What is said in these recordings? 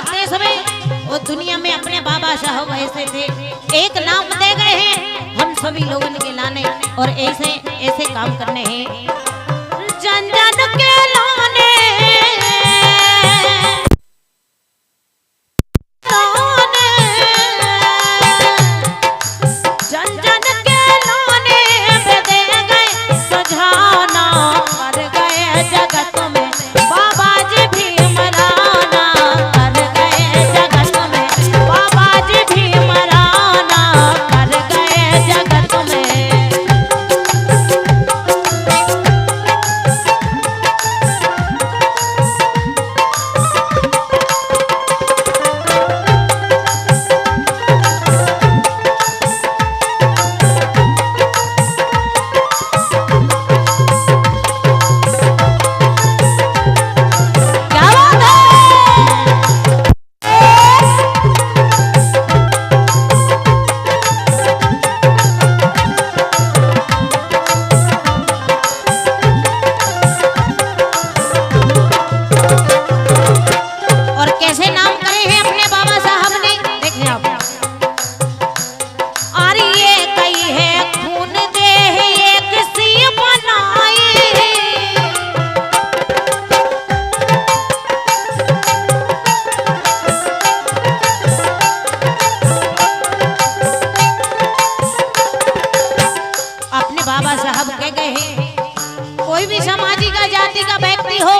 भारत देश में और दुनिया में अपने बाबा साहब ऐसे थे, एक नाम दे गए हैं हम सभी लोगों के लाने और ऐसे ऐसे काम करने हैं जन जन के लाने। कोई भी सामाजिक जाति का व्यक्ति हो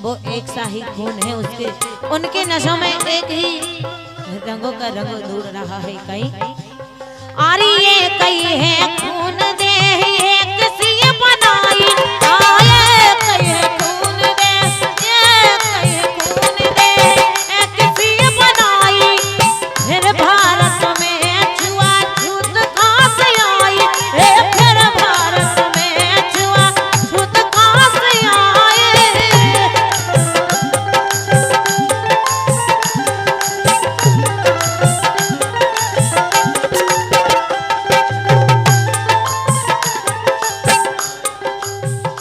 वो एक सा ही खून है उसके, उनके नशों में एक ही रंगों का रंग दूर रहा है कहीं आरी ये कई है खून दे एक सी बनाई आए कई है खून दे ये कई है खून दे एक सी बनाई फिर भारत में छुआ छूत कहां से आई फिर भारत में छुआ छूत कहां से आई।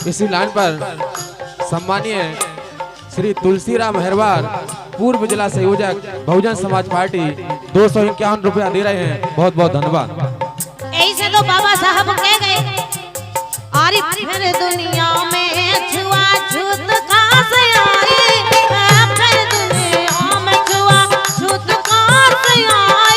इसी लाइन पर सम्मानीय श्री तुलसीराम हेरवार पूर्व जिला संयोजक बहुजन समाज पार्टी 251 रुपया दे रहे हैं, बहुत बहुत धन्यवाद। ऐसे तो बाबा साहब कह गए आरी फिर दुनिया में छुआ छूत कहां से आई फिर दुनिया में छुआ छूत कहां से आई।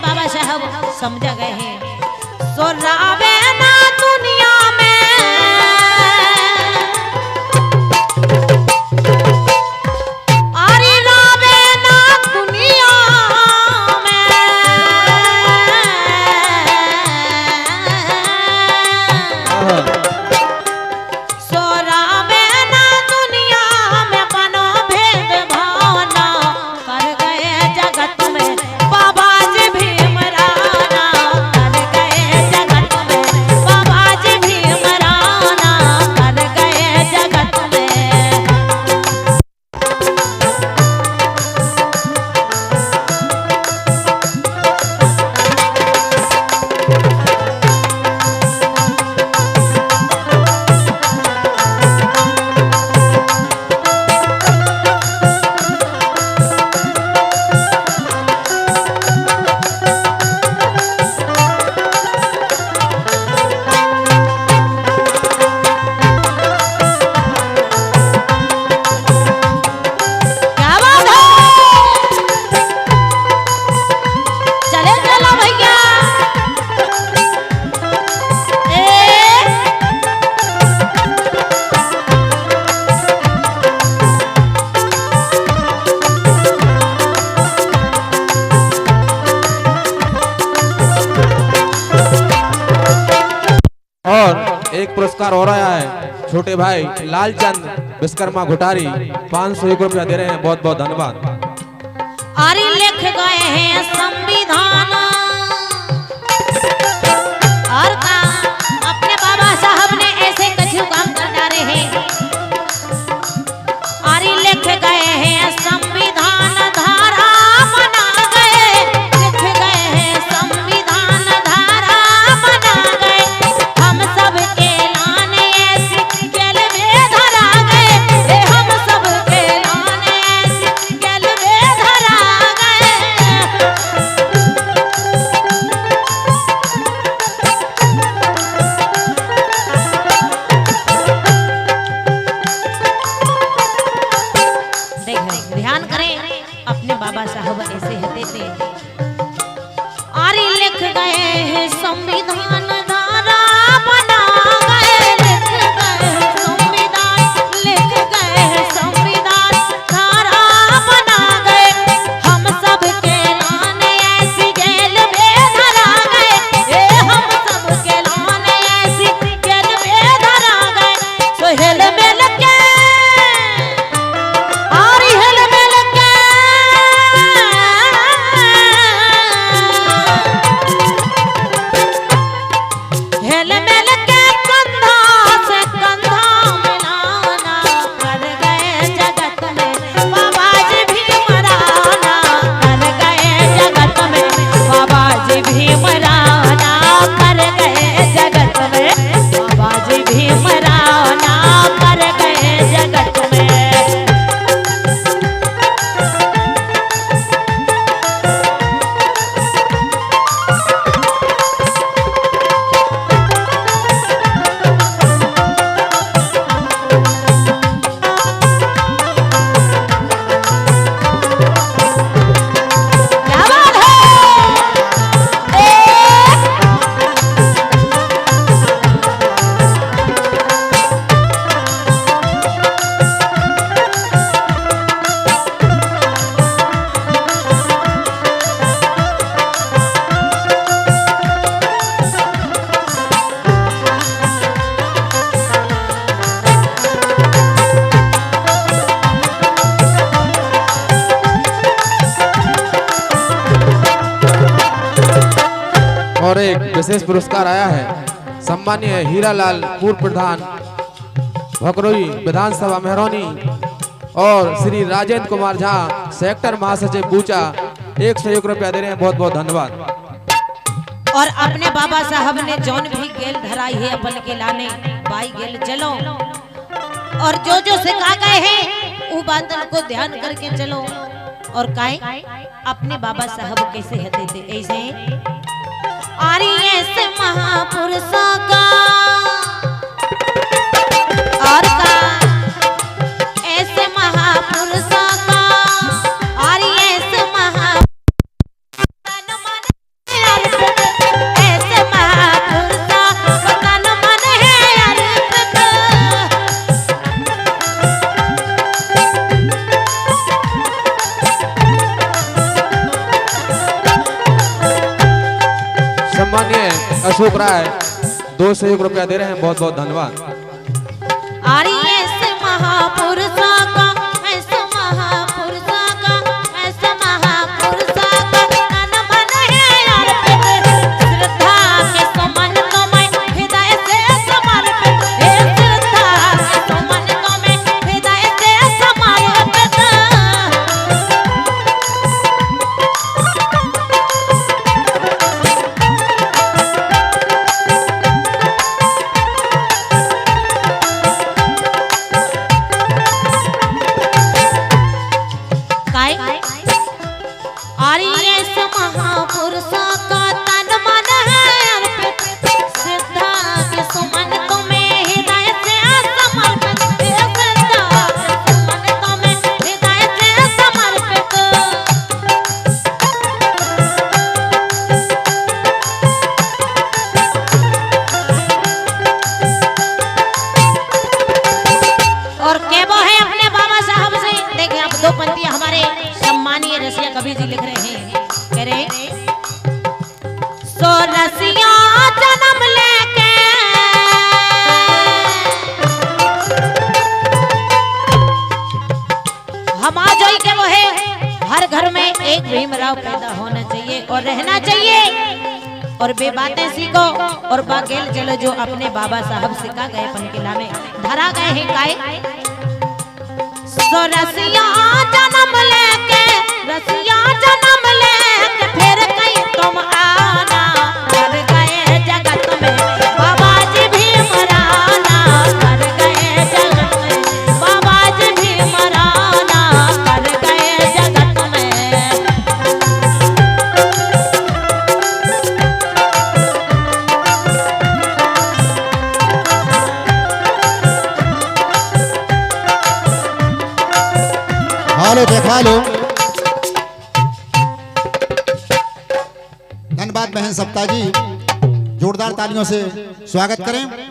बाबा साहब समझा गए हैं सो रावे ना दुनिया में आरी रावे ना दुनिया में सो रावे ना दुनिया में बनो भेद भावना कर गए जगत में बाबा और एक पुरस्कार हो रहा है छोटे भाई लालचंद विश्वकर्मा घुटारी 501 रुपया दे रहे हैं, बहुत बहुत धन्यवाद। आरी लिख गए हैं संविधान और अपने बाबा साहब ने ऐसे कछु काम कर डाले हैं आरी लिख गए हैं संविधान धारा बना गए कैसे हते थे। आरी लिख गए हैं संविधान धारा बना गए, लिख गए संविधान, लिख गए संविधान धारा बना गए। हम सब के लाने ऐसी जेल में धरा गए, ये हम सब के लाने ऐसी जेल में धरा गए। सोहेल मिल के आरी हेल मिल के हेल मिल के कंधा से कंधा मिलाना कर गए जगत में बाबा जी भीमराना, कर गए जगत में बाबा जी भीमराना, कर गए जगत में बाबा जी भीमराना, कर गए जगत में। क्या बात है और एक विशेष पुरस्कार आया है सम्मानीय हीरालाल पूर्व प्रधान भकरोई विधानसभा मेहरौनी और श्री राजेंद्र कुमार झा सेक्टर महासचिव बूचा 101 रुपया दे रहे हैं। बहुत बहुत धन्यवाद। और अपने बाबा साहब ने जौन भी गेल धराई है अपन के लाने बाई गेल चलो, और जो जो सिखा गए हैं वो बातों को ध्यान करके चलो। और काहे अपने बाबा साहब कैसे हते थे ऐसे आरी ऐसे महापुरुषों का और का ऐसे महापुरुषों का आरी ऐसे ऐसे महापुरुषों का तन मन है अर्पित। सम्मानीय अशोक राय 201 रुपया दे रहे हैं। बहुत बहुत धन्यवाद। आरी ऐसे महापुरुषों का ऐसे महापुरुषों का ऐसे महापुरुषों का तन मन है अर्पित। श्रद्धा के सुमन को मैं हृदय से समर्पित, हे श्रद्धा के सुमन को मैं हृदय से समर्पित। आरी ऐसे महापुरुषों का तन मन है अर्पित। श्रद्धा के सुमन को मैं हृदय से समर्पित, हे श्रद्धा के सुमन को मैं हृदय से समर्पित। और केबो है अपने बाबा साहब से देखिए आप दो पंक्तियां हमारे सम्मानीय रसिया कवि जी लिख रहे हैं। कह रहे सो रसिया जन्म लेके हम आ जाई के वो है हर घर में एक भीमराव पैदा होना चाहिए और रहना चाहिए। और बे बातें सीखो और बागेल चलो जो अपने बाबा साहब सिखा गए अपन के लाने धरा गए हैं काय। सो रसिया जन्म लेके रसिया जन्म लेके फिर कहीं तुम आना, कर गए जगत में बाबा जी भीमराना, कर गए जगत में बाबा जी भीमराना, कर गए जगत में। हालो देखा लो धन्यवाद बहन सप्ता जी, जोरदार तालियों से स्वागत करें।